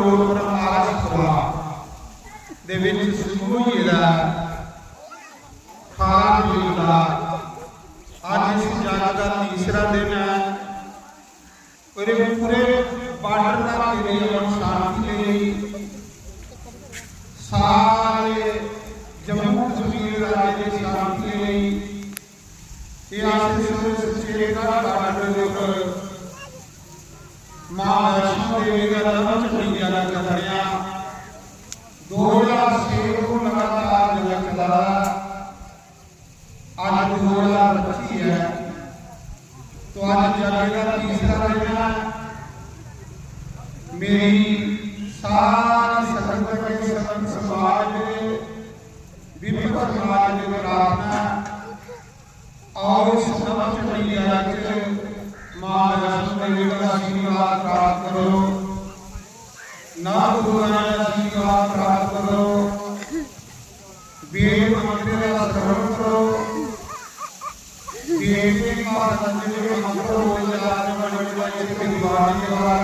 करोड़ प्रकाश सभा दे विच समूह जिहड़ा खास जिला अज इस जंग का तीसरा दिन है। पूरे बॉर्डर का एरिया शांति लई सारे जम्मू कश्मीर राज्य की शांति लई सच्चे बॉर्डर के उपर मां वैष्णो देवी का नाम चढ़ी जाना कर रहे हैं। 2006 को लगातार जंग चला, आज 2025 है तो आज जंग का तीसरा दिन है। मेरी सारी संगत के संत समाज विपक्ष समाज की प्रार्थना और इस नव चढ़ी जाना मां वैष्णो देवी का आशीर्वाद प्राप्त करो, नव गुरुओं का आशीर्वाद प्राप्त करो, वेद मंत्र का श्रवण करो, वेद का मंत्र बोले जाने वाले भगवान के द्वारा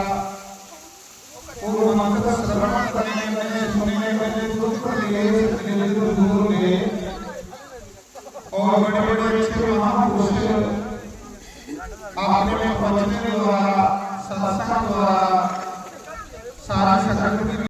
वो मंत्र श्रवण करने में सुनने में दुख क्लेश दूर ले और बड़े बड़े अच्छे महापुरुष अपने वचन के द्वारा सत्संग द्वारा